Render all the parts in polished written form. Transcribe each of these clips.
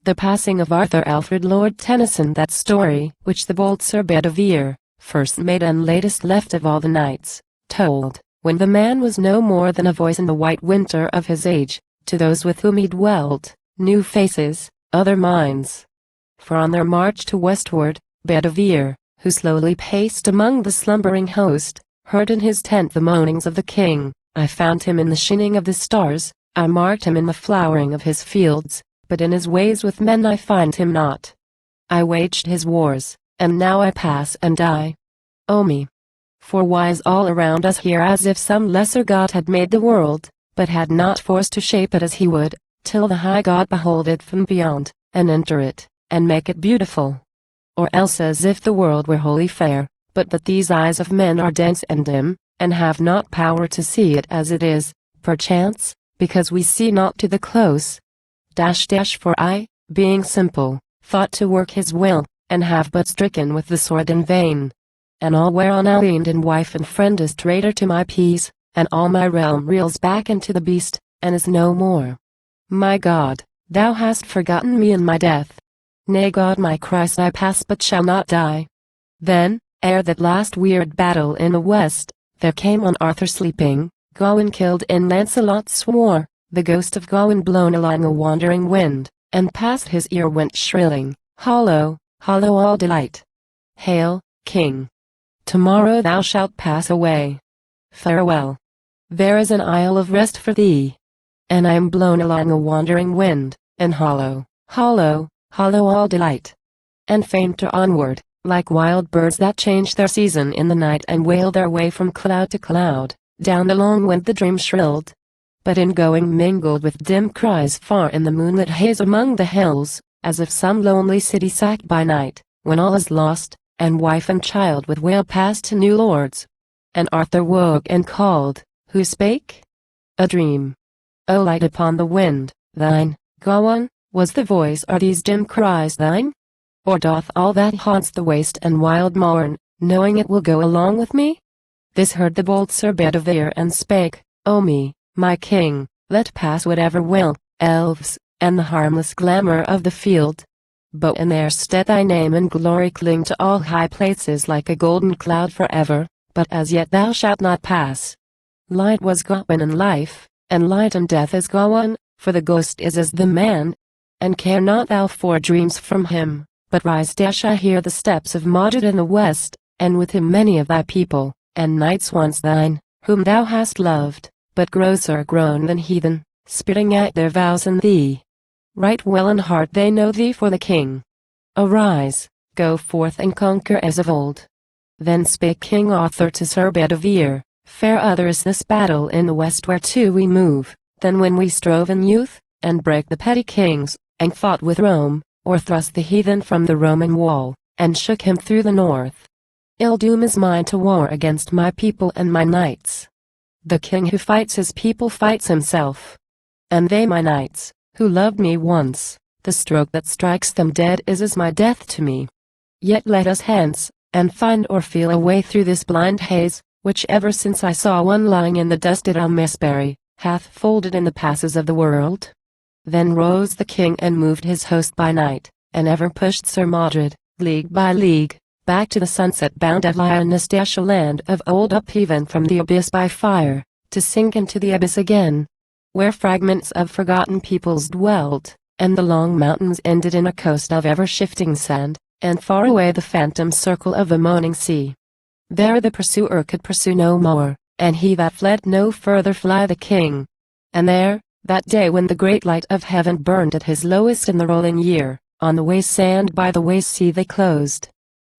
The Passing of Arthur Alfred Lord Tennyson. That story which the bold Sir Bedivere, first made and latest left of all the knights, told, when the man was no more than a voice in the white winter of his age, to those with whom he dwelt, new faces, other minds. For on their march to westward, Bedivere, who slowly paced among the slumbering host, heard in his tent the moanings of the king. I found him in the shining of the stars, I marked him in the flowering of his fields, but in his ways with men I find him not. I waged his wars, and now I pass and die. O me! For why is all around us here as if some lesser god had made the world, but had not force to shape it as he would, till the high God behold it from beyond, and enter it, and make it beautiful? Or else as if the world were wholly fair, but that these eyes of men are dense and dim, and have not power to see it as it is, perchance, because we see not to the close. For I, being simple, thought to work his will, and have but stricken with the sword in vain. And all whereon I leaned in wife and friend is traitor to my peace, and all my realm reels back into the beast, and is no more. My God, thou hast forgotten me in my death. Nay God my Christ, I pass but shall not die. Then, ere that last weird battle in the west, there came on Arthur sleeping, Gawain killed in Lancelot's war, the ghost of Gawain blown along a wandering wind, and past his ear went shrilling, hollow, hollow all delight. Hail, King! Tomorrow thou shalt pass away. Farewell. There is an isle of rest for thee. And I am blown along a wandering wind, and hollow, hollow, hollow all delight. And fainter onward, like wild birds that change their season in the night and wail their way from cloud to cloud, down the long wind the dream shrilled. But in going mingled with dim cries far in the moonlit haze among the hills, as if some lonely city sacked by night, when all is lost, and wife and child with wail passed to new lords. And Arthur woke and called, who spake? A dream. O light upon the wind, thine, Gawain, was the voice. Are these dim cries thine? Or doth all that haunts the waste and wild mourn, knowing it will go along with me? This heard the bold Sir Bedivere and spake, O me, my king, let pass whatever will, elves, and the harmless glamour of the field. But in their stead thy name and glory cling to all high places like a golden cloud forever, but as yet thou shalt not pass. Light was Gawain and life, and light and death is Gawain, for the ghost is as the man. And care not thou for dreams from him, but rise. I hear the steps of Modred in the west, and with him many of thy people, and knights once thine, whom thou hast loved, but grosser grown than heathen, spitting at their vows in thee. Right well in heart they know thee for the king. Arise, go forth and conquer as of old. Then spake King Arthur to Sir Bedivere, fair other is this battle in the west whereto we move, than when we strove in youth, and brake the petty kings, and fought with Rome, or thrust the heathen from the Roman wall, and shook him through the north. Ill doom is mine to war against my people and my knights. The king who fights his people fights himself. And they my knights, who loved me once, the stroke that strikes them dead is as my death to me. Yet let us hence, and find or feel a way through this blind haze, which ever since I saw one lying in the dust at Almesbury, hath folded in the passes of the world. Then rose the king and moved his host by night, and ever pushed Sir Modred, league by league, back to the sunset-bound Lyonesse land of old upheaven from the abyss by fire, to sink into the abyss again, where fragments of forgotten peoples dwelt, and the long mountains ended in a coast of ever-shifting sand, and far away the phantom circle of a moaning sea. There the pursuer could pursue no more, and he that fled no further fly the king. And there, that day when the great light of heaven burned at his lowest in the rolling year, on the waste sand by the waste sea they closed.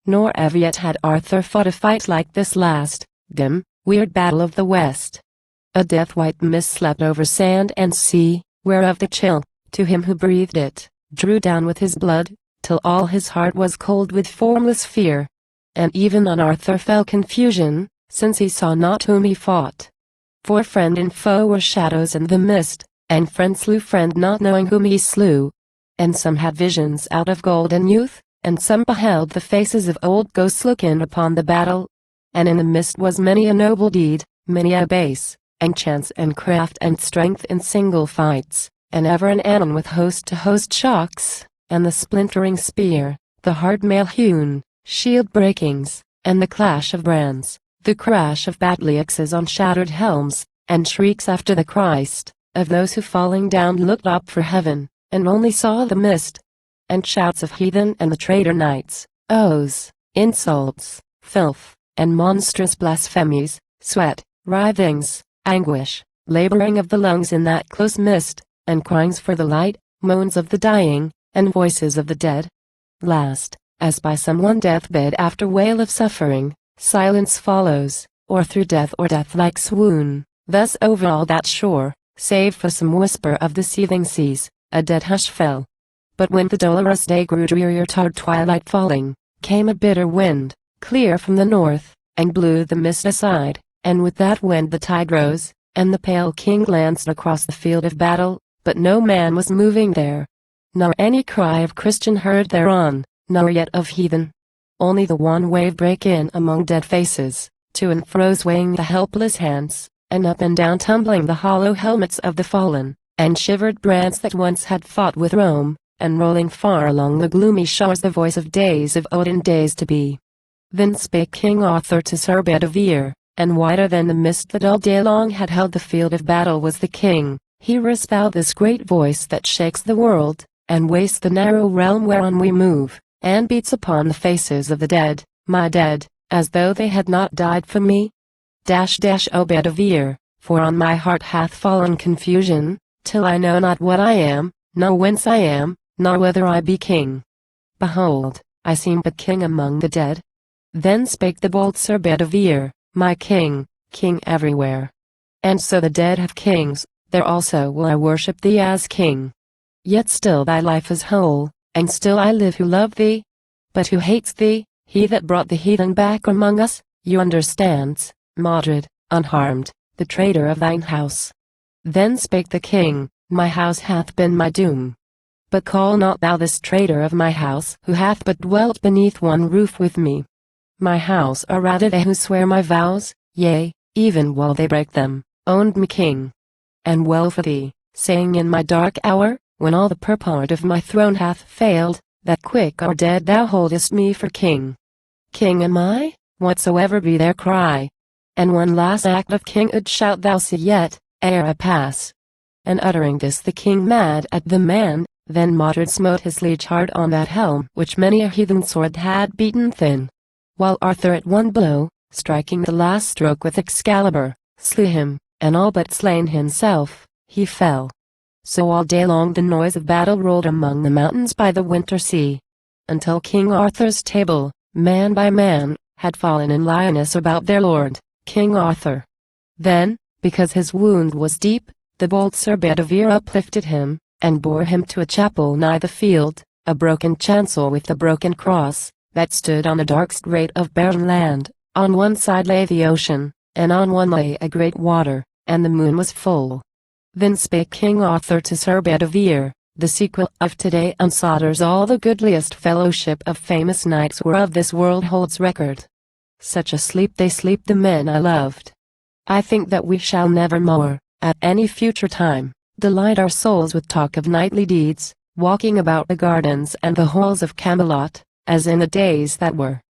Nor ever yet had Arthur fought a fight like this last, dim, weird battle of the west. A death-white mist slept over sand and sea, whereof the chill, to him who breathed it, drew down with his blood, till all his heart was cold with formless fear. And even on Arthur fell confusion, since he saw not whom he fought. For friend and foe were shadows in the mist, and friend slew friend not knowing whom he slew. And some had visions out of golden youth, and some beheld the faces of old ghosts look in upon the battle. And in the mist was many a noble deed, many a base, and chance and craft and strength in single fights, and ever and anon with host to host shocks. and the splintering spear, the hard mail-hewn, shield-breakings, and the clash of brands, the crash of battle-axes on shattered helms, and shrieks after the Christ, of those who falling down looked up for heaven, and only saw the mist, and shouts of heathen and the traitor knights, oaths, insults, filth, and monstrous blasphemies, sweat, writhings, anguish, laboring of the lungs in that close mist, and cryings for the light, moans of the dying, and voices of the dead. Last, as by someone deathbed after wail of suffering, silence follows, or through death or death-like swoon, thus over all that shore, save for some whisper of the seething seas, a dead hush fell. But when the dolorous day grew drearier toward twilight falling, came a bitter wind, clear from the north, and blew the mist aside, and with that wind the tide rose, and the pale king glanced across the field of battle, but no man was moving there, nor any cry of Christian heard thereon, nor yet of heathen. Only the wan wave brake in among dead faces, to and fro swaying the helpless hands, and up and down tumbling the hollow helmets of the fallen, and shivered brands that once had fought with Rome, and rolling far along the gloomy shores the voice of days of old and days to be. Then spake King Arthur to Sir Bedivere, and whiter than the mist that all day long had held the field of battle was the king. Hearest thou this great voice that shakes the world, and wastes the narrow realm whereon we move, and beats upon the faces of the dead, my dead, as though they had not died for me? O Bedivere, for on my heart hath fallen confusion, till I know not what I am, nor whence I am, nor whether I be king. Behold, I seem but king among the dead. Then spake the bold Sir Bedivere, my king, king everywhere. And so the dead have kings, there also will I worship thee as king. Yet still thy life is whole, and still I live who love thee. But who hates thee? He that brought the heathen back among us, you understands, Modred, unharmed, the traitor of thine house. Then spake the king, my house hath been my doom. But call not thou this traitor of my house who hath but dwelt beneath one roof with me. My house are rather they who swear my vows, yea, even while they break them, owned me king. And well for thee, saying in my dark hour, when all the purport of my throne hath failed, that quick or dead thou holdest me for king. King am I, whatsoever be their cry. And one last act of kinghood shalt thou see yet, ere I pass. And uttering this the king mad at the man, then Modred smote his liege hard on that helm which many a heathen sword had beaten thin. While Arthur at one blow, striking the last stroke with Excalibur, slew him, and all but slain himself, he fell. So all day long the noise of battle rolled among the mountains by the winter sea, until King Arthur's table, man by man, had fallen in lioness about their lord, King Arthur. Then, because his wound was deep, the bold Sir Bedivere uplifted him, and bore him to a chapel nigh the field, a broken chancel with a broken cross, that stood on a dark strait of barren land. On one side lay the ocean, and on one lay a great water, and the moon was full. Then spake King Arthur to Sir Bedivere, the sequel of today unsolders all the goodliest fellowship of famous knights whereof this world holds record. Such a sleep they sleep the men I loved. I think that we shall never more, at any future time, delight our souls with talk of knightly deeds, walking about the gardens and the halls of Camelot, as in the days that were.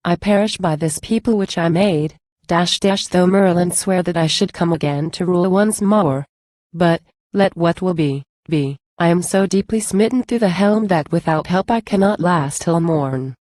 I perish by this people which I made, though Merlin sware that I should come again to rule once more. But, let what will be, be. I am so deeply smitten through the helm that without help I cannot last till morn.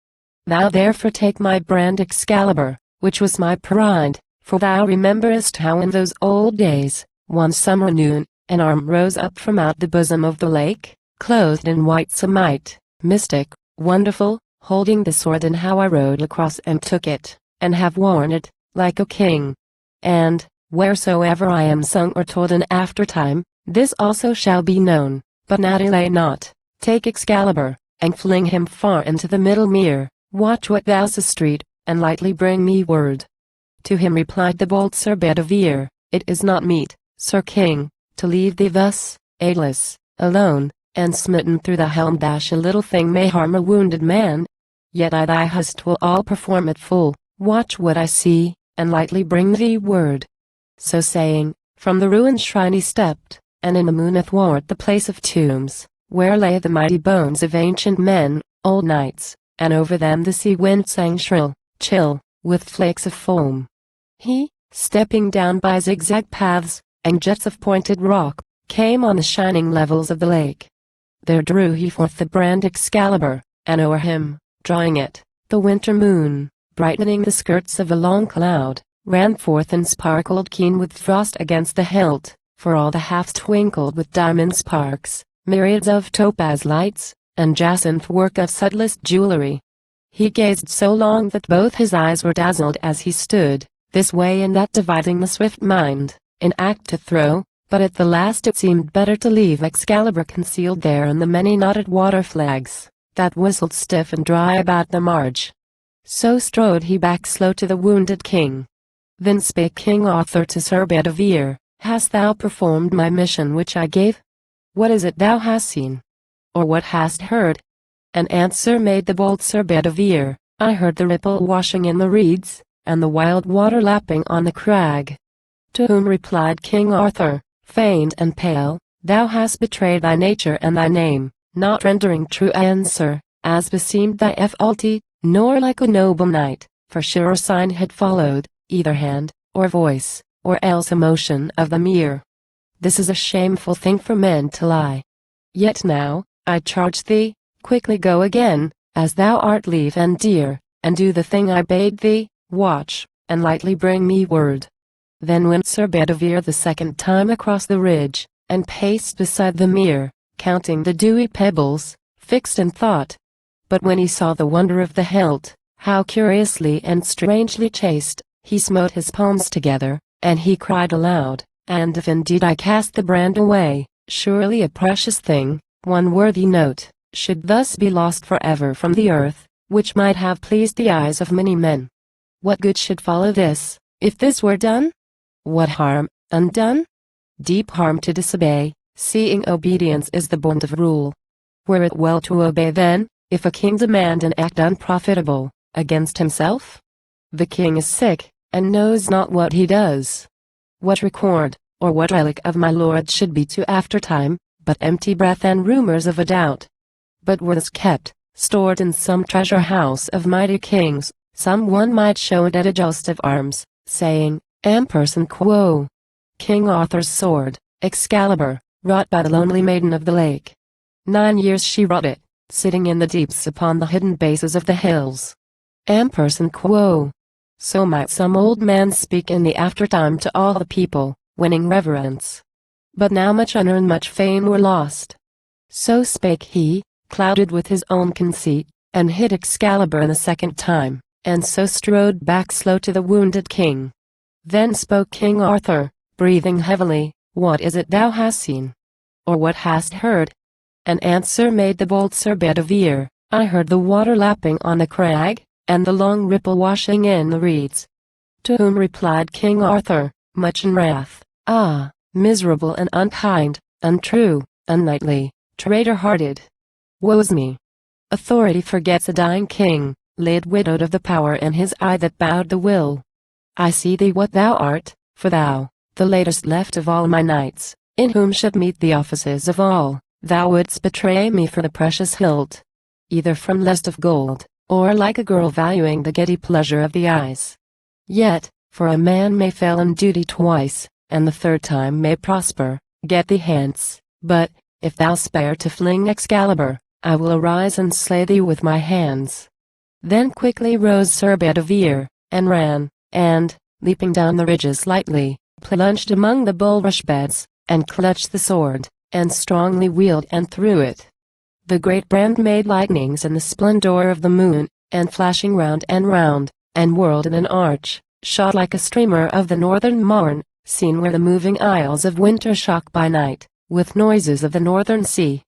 Thou therefore take my brand Excalibur, which was my pride, for thou rememberest how in those old days, one summer noon, an arm rose up from out the bosom of the lake, clothed in white samite, mystic, wonderful, holding the sword, and how I rode across and took it, and have worn it, like a king. And, wheresoever I am sung or told in after time, this also shall be known, but now delay not, take Excalibur, and fling him far into the middle mere, watch what thou seest street, and lightly bring me word. To him replied the bold Sir Bedivere, it is not meet, Sir King, to leave thee thus, aidless, alone, and smitten through the helm. A little thing may harm a wounded man. Yet I thy host will all perform it full, watch what I see, and lightly bring thee word. So saying, from the ruined shrine he stepped, and in the moon athwart the place of tombs, where lay the mighty bones of ancient men, old knights, and over them the sea wind sang shrill, chill, with flakes of foam. He, stepping down by zigzag paths, and jets of pointed rock, came on the shining levels of the lake. There drew he forth the brand Excalibur, and o'er him, drawing it, the winter moon, brightening the skirts of a long cloud, ran forth and sparkled keen with frost against the hilt, for all the hafts twinkled with diamond sparks, myriads of topaz lights, and jacinth work of subtlest jewelry. He gazed so long that both his eyes were dazzled as he stood, this way and that dividing the swift mind, in act to throw, but at the last it seemed better to leave Excalibur concealed there in the many knotted water flags, that whistled stiff and dry about the marge. So strode he back slow to the wounded king. Then spake King Arthur to Sir Bedivere, Hast thou performed my mission which I gave? What is it thou hast seen? Or what hast heard? An answer made the bold Sir Bedivere, I heard the ripple washing in the reeds, and the wild water lapping on the crag. To whom replied King Arthur, feigned and pale, Thou hast betrayed thy nature and thy name, not rendering true answer, as beseemed thy fealty, nor like a noble knight, for sure a sign had followed, either hand, or voice, or else a motion of the mere. This is a shameful thing for men to lie. Yet now, I charge thee, quickly go again, as thou art lieve and dear, and do the thing I bade thee, watch, and lightly bring me word. Then went Sir Bedivere the second time across the ridge, and paced beside the mere, counting the dewy pebbles, fixed in thought. But when he saw the wonder of the hilt, how curiously and strangely chased, he smote his palms together, and he cried aloud, And if indeed I cast the brand away, surely a precious thing, one worthy note, should thus be lost forever from the earth, which might have pleased the eyes of many men. What good should follow this, if this were done? What harm, undone? Deep harm to disobey, seeing obedience is the bond of rule. Were it well to obey then, if a king demand an act unprofitable, against himself? The king is sick, and knows not what he does. What record, or what relic of my lord should be to aftertime, but empty breath and rumors of a doubt? But were this kept, stored in some treasure house of mighty kings, some one might show it at a joust of arms, saying, Amperson quo. King Arthur's sword, Excalibur, wrought by the lonely maiden of the lake. 9 years she wrought it, sitting in the deeps upon the hidden bases of the hills. Amperson quo. So might some old man speak in the aftertime to all the people, winning reverence. But now much honor and much fame were lost. So spake he, clouded with his own conceit, and hid Excalibur the second time, and so strode back slow to the wounded king. Then spoke King Arthur, breathing heavily, What is it thou hast seen? Or what hast heard? An answer made the bold Sir Bedivere, I heard the water lapping on the crag, and the long ripple washing in the reeds. To whom replied King Arthur, much in wrath, Ah, miserable and unkind, untrue, unknightly, traitor-hearted. Woe's me! Authority forgets a dying king, laid widowed of the power in his eye that bowed the will. I see thee what thou art, for thou, the latest left of all my knights, in whom should meet the offices of all, thou wouldst betray me for the precious hilt. Either from lust of gold, or like a girl valuing the giddy pleasure of the eyes. Yet, for a man may fail in duty twice, and the third time may prosper, get thee hence, but, if thou spare to fling Excalibur, I will arise and slay thee with my hands. Then quickly rose Sir Bedivere, and ran, and, leaping down the ridges lightly, plunged among the bulrush beds, and clutched the sword, and strongly wheeled and threw it. The great brand made lightnings in the splendor of the moon, and flashing round, and whirled in an arch, shot like a streamer of the northern morn, seen where the moving isles of winter shock by night, with noises of the northern sea.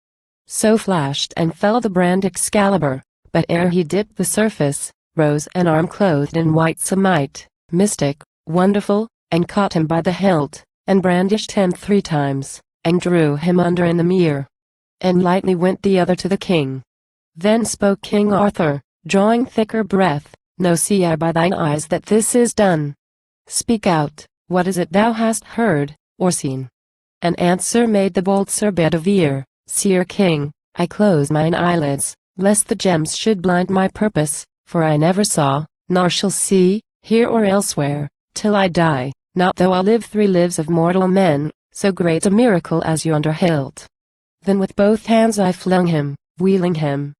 So flashed and fell the brand Excalibur, but ere he dipped the surface, rose an arm clothed in white samite, mystic, wonderful, and caught him by the hilt, and brandished him 3 times, and drew him under in the mere. And lightly went the other to the king. Then spoke King Arthur, drawing thicker breath, Know see I by thine eyes that this is done. Speak out, what is it thou hast heard, or seen? An answer made the bold Sir Bedivere, Sire King, I close mine eyelids, lest the gems should blind my purpose, for I never saw, nor shall see, here or elsewhere, till I die, not though I live 3 lives of mortal men, so great a miracle as yonder hilt. Then with both hands I flung him, wheeling him.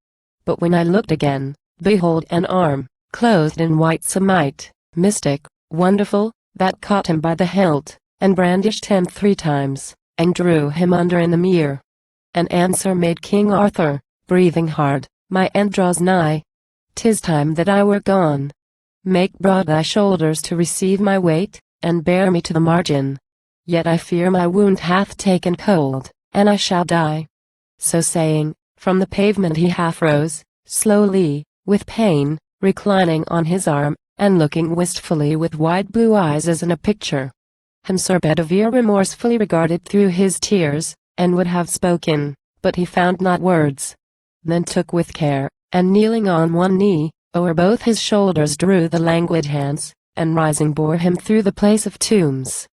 But when I looked again, behold an arm, clothed in white samite, mystic, wonderful, that caught him by the hilt, and brandished him 3 times, and drew him under in the mere. An answer made King Arthur, breathing hard, my end draws nigh. 'Tis time that I were gone. Make broad thy shoulders to receive my weight, and bear me to the margin. Yet I fear my wound hath taken cold, and I shall die. So saying, from the pavement he half rose, slowly, with pain, reclining on his arm, and looking wistfully with wide blue eyes as in a picture. Sir Bedivere remorsefully regarded through his tears, and would have spoken, but he found not words. Then took with care, and kneeling on one knee, o'er both his shoulders drew the languid hands, and rising bore him through the place of tombs.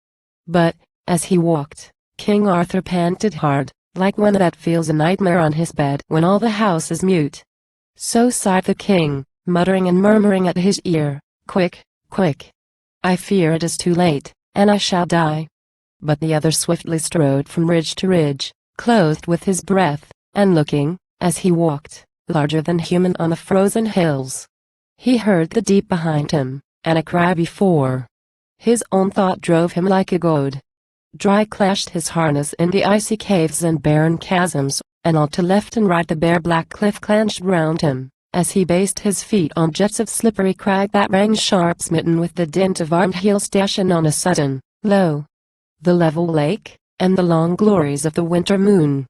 But, as he walked, King Arthur panted hard, like one that feels a nightmare on his bed when all the house is mute. So sighed the king, muttering and murmuring at his ear, "Quick, quick! I fear it is too late, and I shall die." But the other swiftly strode from ridge to ridge, clothed with his breath, and looking, as he walked, larger than human on the frozen hills. He heard the deep behind him, and a cry before. His own thought drove him like a goad. Dry clashed his harness in the icy caves and barren chasms, and all to left and right the bare black cliff clenched round him, as he based his feet on jets of slippery crag that rang sharp smitten with the dint of armed heels dash, and on a sudden, lo! The level lake, and the long glories of the winter moon.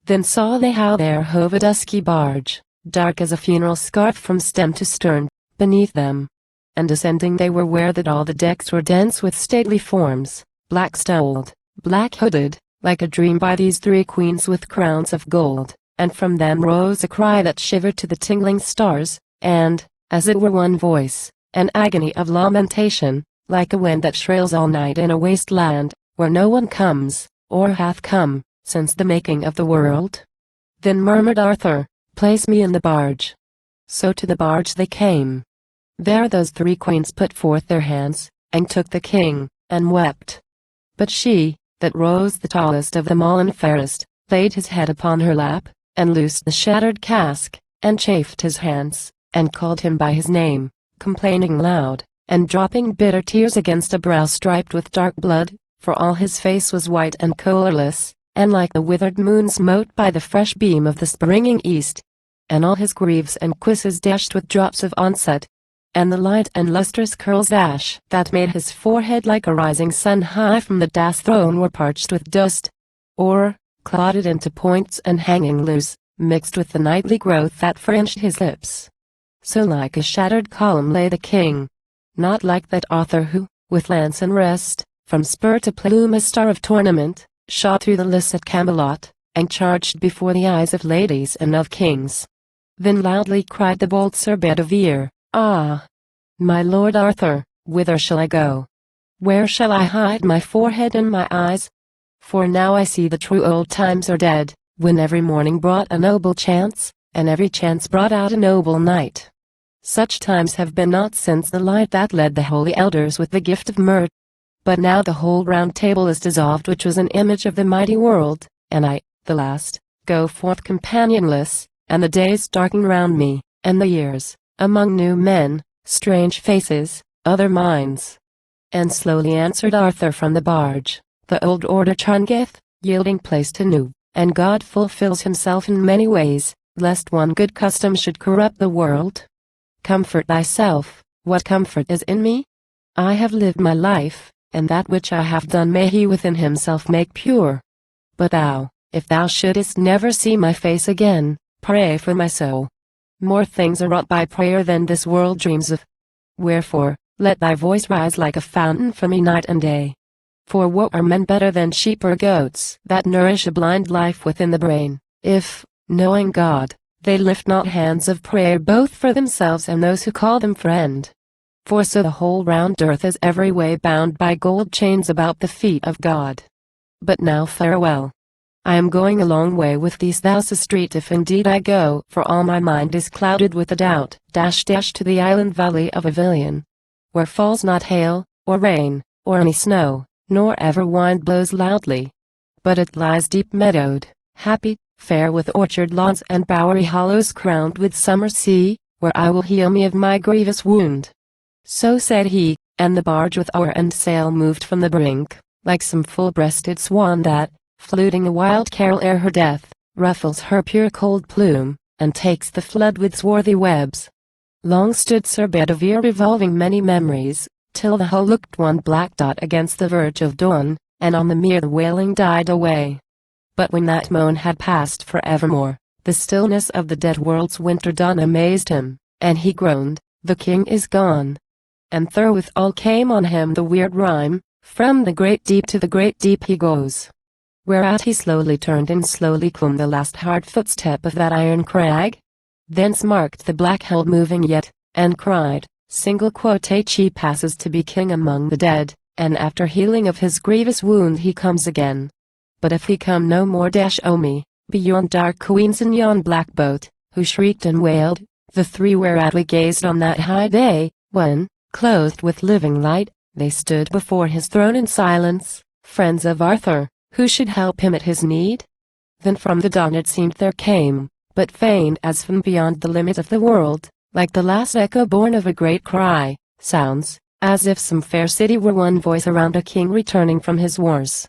Then saw they how there hove a dusky barge, dark as a funeral scarf from stem to stern, beneath them. And descending they were where that all the decks were dense with stately forms, black-stoled, black-hooded, like a dream by these 3 queens with crowns of gold, and from them rose a cry that shivered to the tingling stars, and, as it were one voice, an agony of lamentation, like a wind that shrills all night in a waste land, where no one comes, or hath come, since the making of the world. Then murmured Arthur, "Place me in the barge." So to the barge they came. There those 3 queens put forth their hands, and took the king, and wept. But she, that rose the tallest of them all and fairest, laid his head upon her lap, and loosed the shattered casque, and chafed his hands, and called him by his name, complaining loud, and dropping bitter tears against a brow striped with dark blood, for all his face was white and colorless, and like the withered moon smote by the fresh beam of the springing east, and all his greaves and cuisses dashed with drops of onset, and the light and lustrous curls ash that made his forehead like a rising sun high from the das throne were parched with dust, or, clotted into points and hanging loose, mixed with the nightly growth that fringed his lips. So like a shattered column lay the king, not like that Arthur who, with lance and rest, from spur to plume a star of tournament, shot through the lists at Camelot, and charged before the eyes of ladies and of kings. Then loudly cried the bold Sir Bedivere, "Ah! My Lord Arthur, whither shall I go? Where shall I hide my forehead and my eyes? For now I see the true old times are dead, when every morning brought a noble chance, and every chance brought out a noble knight. Such times have been not since the light that led the holy elders with the gift of myrrh. But now the whole round table is dissolved which was an image of the mighty world, and I, the last, go forth companionless, and the days darken round me, and the years, among new men, strange faces, other minds." And slowly answered Arthur from the barge, "The old order changeth, yielding place to new, and God fulfills himself in many ways, lest one good custom should corrupt the world. Comfort thyself, what comfort is in me? I have lived my life, and that which I have done may he within himself make pure. But thou, if thou shouldest never see my face again, pray for my soul. More things are wrought by prayer than this world dreams of. Wherefore, let thy voice rise like a fountain for me night and day. For what are men better than sheep or goats that nourish a blind life within the brain, if, knowing God, they lift not hands of prayer both for themselves and those who call them friend? For so the whole round earth is every way bound by gold chains about the feet of God. But now farewell. I am going a long way with these thous a street if indeed I go, for all my mind is clouded with a doubt. To the island valley of Avilion, where falls not hail, or rain, or any snow, nor ever wind blows loudly. But it lies deep meadowed, happy, fair with orchard lawns and bowery hollows crowned with summer sea, where I will heal me of my grievous wound. So said he, and the barge with oar and sail moved from the brink, like some full-breasted swan that, fluting a wild carol ere her death, ruffles her pure cold plume, and takes the flood with swarthy webs. Long stood Sir Bedivere revolving many memories, till the hull looked one black dot against the verge of dawn, and on the mere the wailing died away. But when that moan had passed for evermore, the stillness of the dead world's winter dawn amazed him, and he groaned, "The king is gone." And therewithal came on him the weird rhyme, "From the great deep to the great deep he goes." Whereat he slowly turned and slowly clomb the last hard footstep of that iron crag. Thence marked the black hull moving yet, and cried, "Single quotate he passes to be king among the dead, and after healing of his grievous wound he comes again. But if he come no more, oh me, beyond dark queens in yon black boat, who shrieked and wailed, the three whereat we gazed on that high day, when, clothed with living light, they stood before his throne in silence, friends of Arthur, who should help him at his need?" Then from the dawn it seemed there came, but faint as from beyond the limit of the world, like the last echo born of a great cry, sounds, as if some fair city were one voice around a king returning from his wars.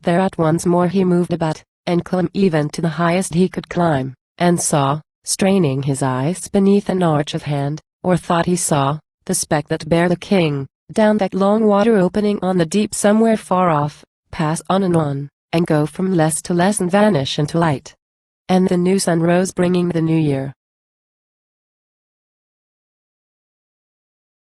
Thereat once more he moved about, and clomb even to the highest he could climb, and saw, straining his eyes beneath an arch of hand, or thought he saw, the speck that bare the king, down that long water opening on the deep somewhere far off, pass on, and go from less to less and vanish into light. And the new sun rose bringing the new year,